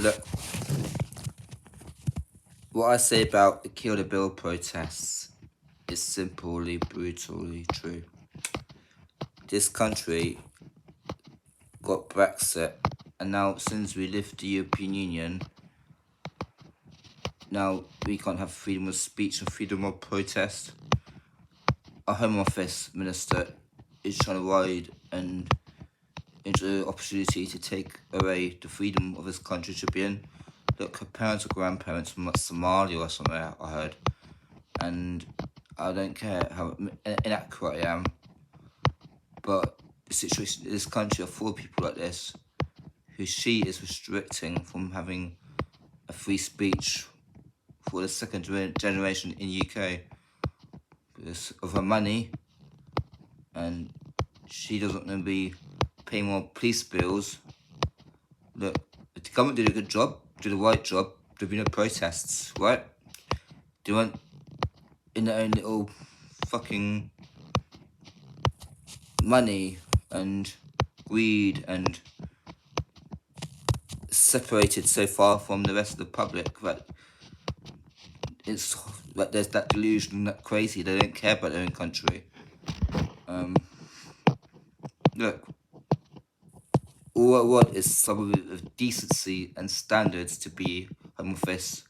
Look, what I say about the Kill the Bill protests is simply brutally true. This country got Brexit, and now since we left the European Union, now we can't have freedom of speech and freedom of protest. Our Home Office minister is trying to ride and into the opportunity to take away the freedom of this country to be in. Look, her parents or grandparents from like Somalia or somewhere, I heard. And I don't care how inaccurate I am, but the situation in this country are full of people like this, who she is restricting from having a free speech for the second generation in UK because of her money, and she doesn't want to be paying more police bills. Look, if the government did a good job, did the right job, there'd be no protests, right? They weren't in their own little fucking money and greed and separated so far from the rest of the public that it's like there's that delusion, that crazy, they don't care about their own country. Look, all I want is some of decency and standards to be Home Office,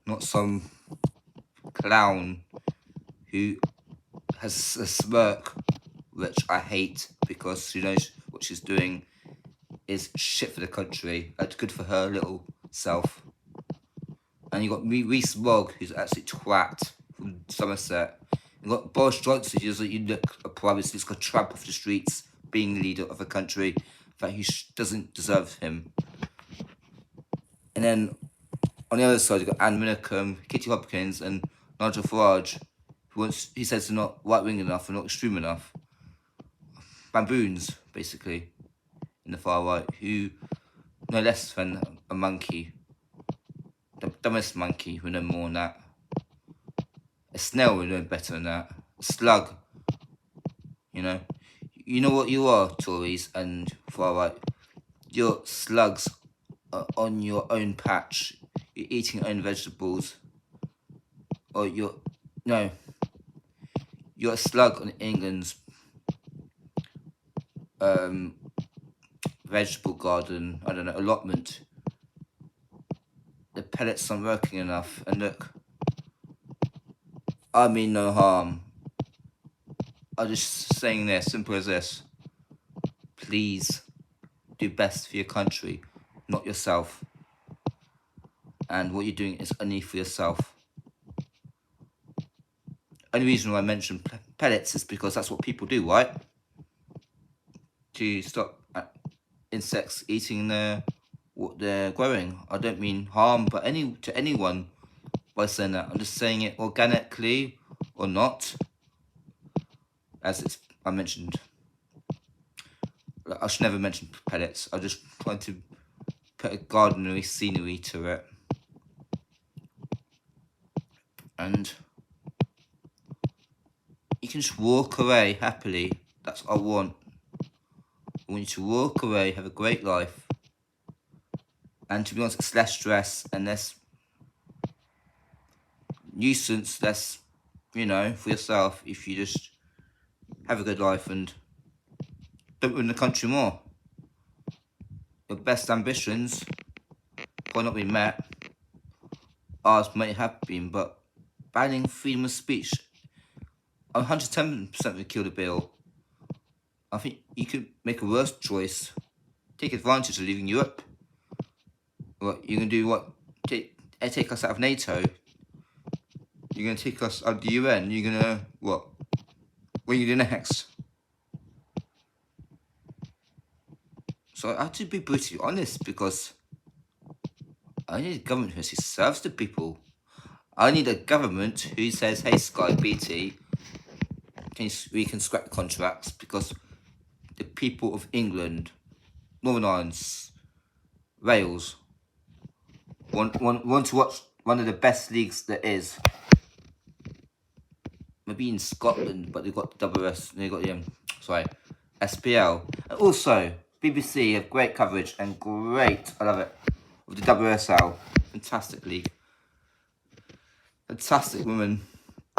not some clown who has a smirk, which I hate because she knows what she's doing is shit for the country. That's good for her little self. And you got Reece Mogg, who's actually twat from Somerset. You got Boris Johnson, who's like, you look a promise, he's got tramp off the streets, being the leader of a country that he doesn't deserve him. And then on the other side, you've got Anne Minicum, Kitty Hopkins, and Nigel Farage, he says they're not right-wing enough and not extreme enough. Baboons, basically, in the far right, who no less than a monkey. The dumbest monkey who know more than that. A snail would know better than that. A slug. You know what you are, Tories and far right. You're slugs on your own patch. You're eating your own vegetables. Or you're a slug on England's vegetable garden, I don't know, allotment. The pellets aren't working enough, and look, I mean no harm. I'm just saying this, simple as this. Please do best for your country, not yourself. And what you're doing is only for yourself. Only reason why I mention pellets is because that's what people do, right? To stop insects eating what they're growing. I don't mean harm, but to anyone by saying that. I'm just saying it organically or not, as I mentioned. I should never mention pellets. I just trying to put a gardenery scenery to it, and you can just walk away happily. That's what I want. I want you to walk away, have a great life, and to be honest, it's less stress and less nuisance, less, for yourself if you just have a good life and don't ruin the country more. Your best ambitions probably not been met. Ours may have been, but banning freedom of speech, I'm 110% with Kill the Bill. I think you could make a worse choice. Take advantage of leaving Europe. What you're gonna do? What take us out of NATO? You're gonna take us out of the UN. You're gonna what? What are you gonna do next? So I have to be brutally honest because I need a government who serves the people. I need a government who says, "Hey, Sky BT, we can scrap the contracts because the people of England, Northern Ireland, Wales want to watch one of the best leagues there is. Maybe in Scotland, but they've got WS, they've got SPL, and also BBC have great coverage and great. I love it. of the WSL. Fantastic league. Fantastic women,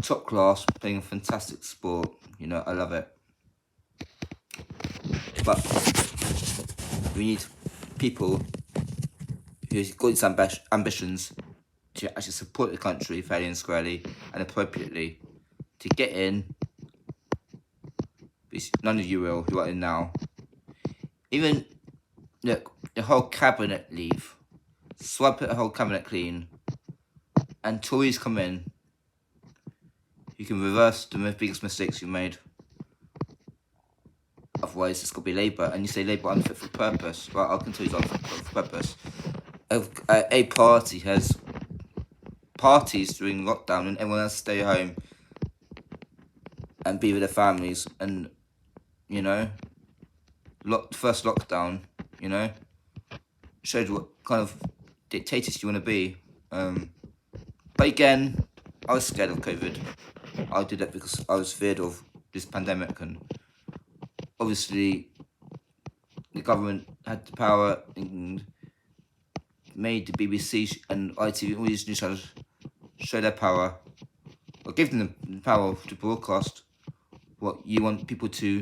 top class, playing a fantastic sport. You know, I love it. But we need people who've got these ambitions to actually support the country fairly and squarely and appropriately to get in. None of you will, who are in now. Even, look, the whole cabinet leave. Swipe the whole cabinet clean. And Tories come in. You can reverse the biggest mistakes you made. Otherwise, it's got to be Labour. And you say Labour unfit for purpose. Well, I can tell you it's unfit for purpose. A party has parties during lockdown and everyone else stay home and be with their families. And, you know, first lockdown, you know, showed what kind of dictators you want to be. But again, I was scared of COVID. I did that because I was feared of this pandemic, and obviously the government had the power and made the BBC and ITV, all these news channels, show their power, or give them the power to broadcast what you want people to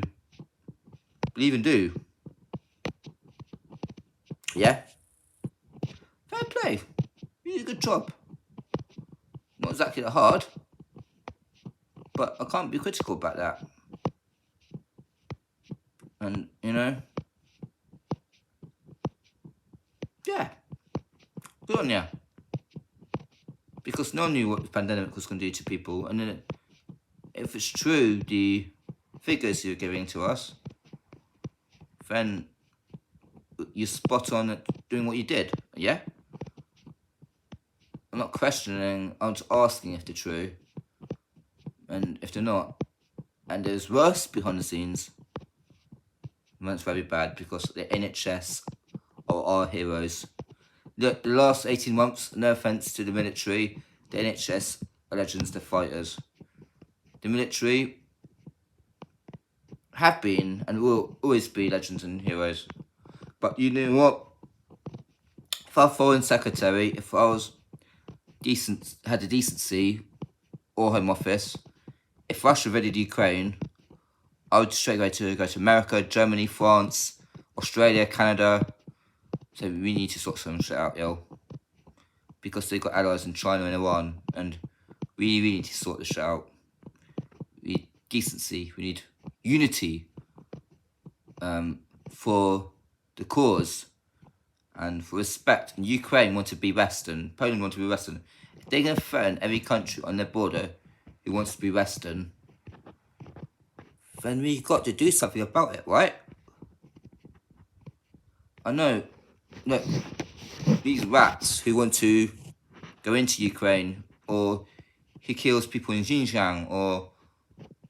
believe and do. Yeah? Fair play. You did a good job. Not exactly that hard, but I can't be critical about that. And, you know, yeah, good on ya. Because no one knew what the pandemic was going to do to people. And then, if it's true, the figures you're giving to us, then you're spot on at doing what you did, yeah? I'm not questioning, I'm just asking if they're true. And if they're not, and there's worse behind the scenes, that's very bad, because the NHS are our heroes. The last 18 months, no offence to the military, the NHS are legends, they're fighters. The military have been and will always be legends and heroes. But you know what? If I was Foreign Secretary, if I was had the decency or Home Office, if Russia invaded Ukraine, I would straight away go to America, Germany, France, Australia, Canada. So we need to sort some shit out, yo. Because they've got allies in China and Iran, and we really need to sort this shit out. We need decency, we need unity for the cause and for respect. And Ukraine want to be Western, Poland want to be Western. If they're going to threaten every country on their border who wants to be Western, then we've got to do something about it, right? I know, look, these rats who want to go into Ukraine, or who kills people in Xinjiang, or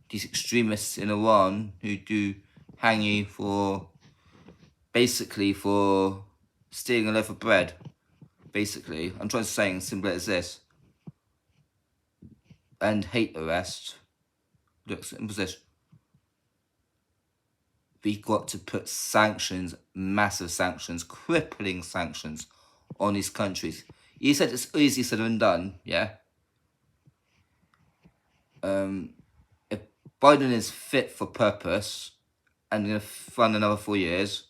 these extremists in Iran who do hang you for, basically for stealing a loaf of bread. Basically, I'm trying to say as simple as this. And hate arrest. Look, simple as this. We've got to put sanctions, massive sanctions, crippling sanctions on these countries. You said it's easier said than done, yeah? If Biden is fit for purpose and going to run another 4 years,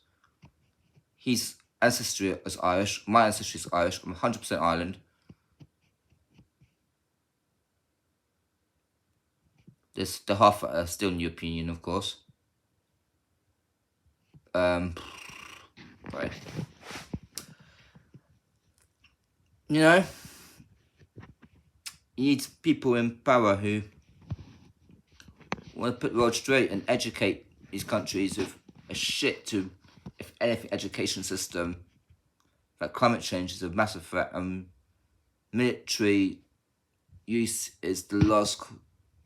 his ancestry is Irish, my ancestry is Irish, I'm 100% Ireland. There's the half that are still in the European Union, of course. Right. You know, you need people in power who want to put the world straight and educate these countries with a shit to, if anything, education system. That climate change is a massive threat, and military use is the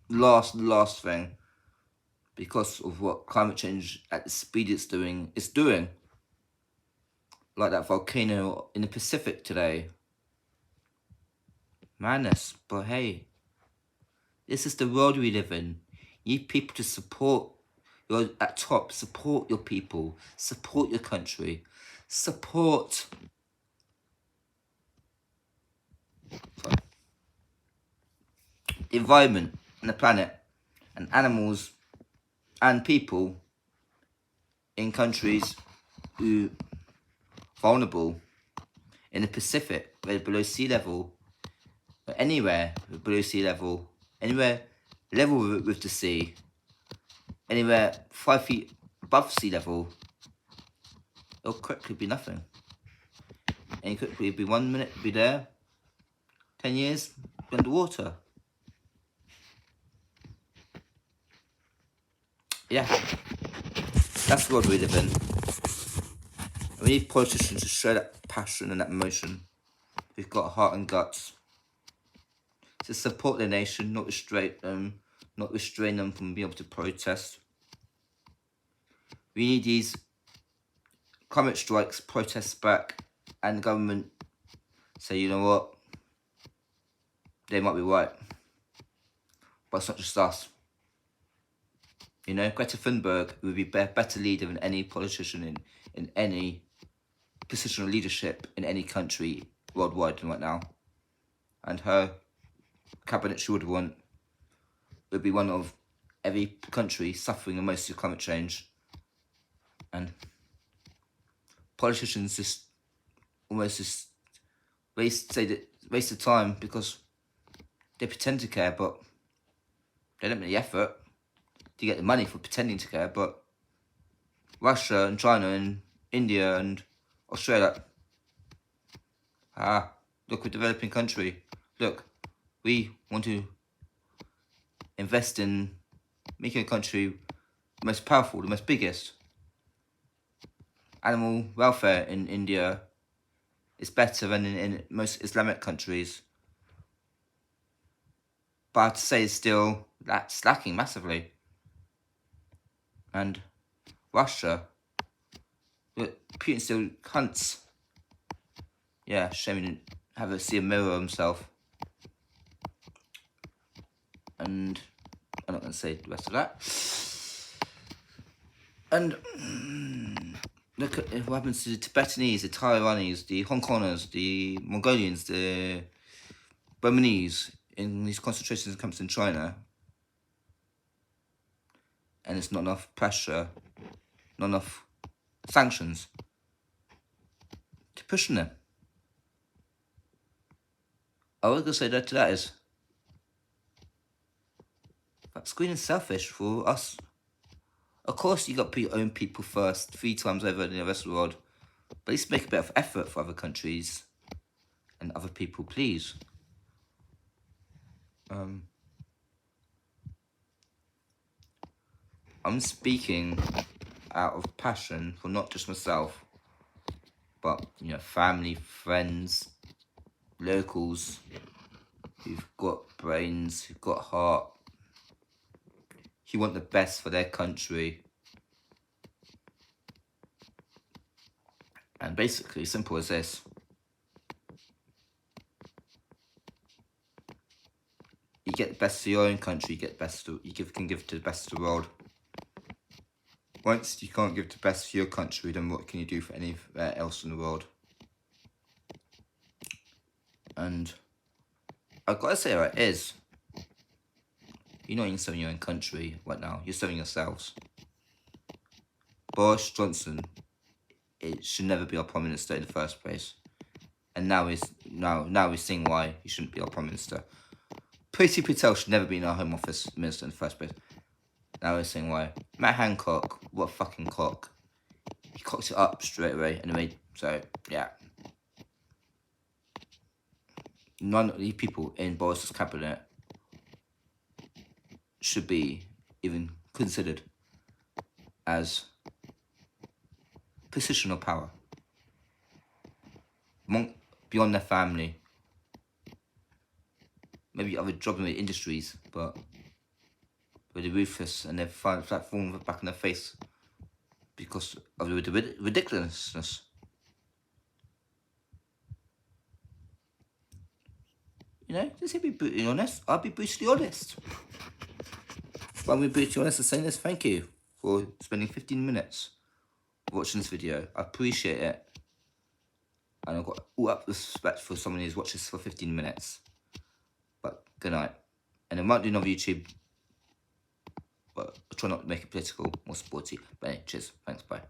last thing, because of what climate change at the speed it's doing. Like that volcano in the Pacific today. Madness, but hey, this is the world we live in. You need people to support. You're at top. Support your people. Support your country. Support the environment and the planet and animals and people in countries who are vulnerable in the Pacific, where below sea level, or anywhere below sea level, anywhere level with the sea, anywhere 5 feet above sea level, it'll quickly be nothing. And quickly be 1 minute be there, 10 years underwater. Yeah, that's the world we live in. And we need politicians to show that passion and that emotion. Who've got heart and guts to support their nation, not restrain them from being able to protest. We need these climate strikes, protests back, and the government say, you know what, they might be right, but it's not just us. You know, Greta Thunberg would be a better leader than any politician in any position of leadership in any country worldwide right now. And her cabinet she would want would be one of every country suffering the most of climate change. And politicians just almost just waste of time because they pretend to care, but they don't make the effort to get the money for pretending to care. But Russia and China and India and Australia, look, we're a developing country. Look, we want to invest in making a country the most powerful, the most biggest. Animal welfare in India is better than in most Islamic countries. But I have to say, still, that's lacking massively. And Russia, Putin still hunts. Yeah, shame he didn't see a mirror of himself. And I'm not going to say the rest of that. And look at what happens to the Tibetanese, the Taiwanese, the Hong Kongers, the Mongolians, the Burmese in these concentration camps in China. And it's not enough pressure, not enough sanctions to push them. All I can say to that is that's green and selfish for us. Of course, you got to put your own people first 3 times over in the rest of the world. But at least make a bit of effort for other countries and other people, please. I'm speaking out of passion for not just myself, but family, friends, locals who've got brains, who've got heart, who want the best for their country. And basically, simple as this. You get the best for your own country, you can give to the best of the world. Once you can't give the best for your country, then what can you do for anywhere else in the world? And I've got to say how it is. You're not even serving your own country right now. You're serving yourselves. Boris Johnson, it should never be our Prime Minister in the first place. And now we're seeing why he shouldn't be our Prime Minister. Priti Patel should never be in our Home Office Minister in the first place. Now we're seeing why. Matt Hancock, what a fucking cock. He cocked it up straight away anyway, so yeah. None of these people in Boris's cabinet should be even considered as position of power. Beyond their family. Maybe other jobs in the industries, but they're ruthless and they're falling back in their face because of the ridiculousness. Just to be brutally honest, I'll be brutally honest. But I'm being brutally honest and saying this, thank you for spending 15 minutes watching this video. I appreciate it. And I've got all up respect for someone who's watched this for 15 minutes. But good night. And I might do another YouTube, but I'll try not to make it political, more sporty. But anyway, cheers. Thanks, bye.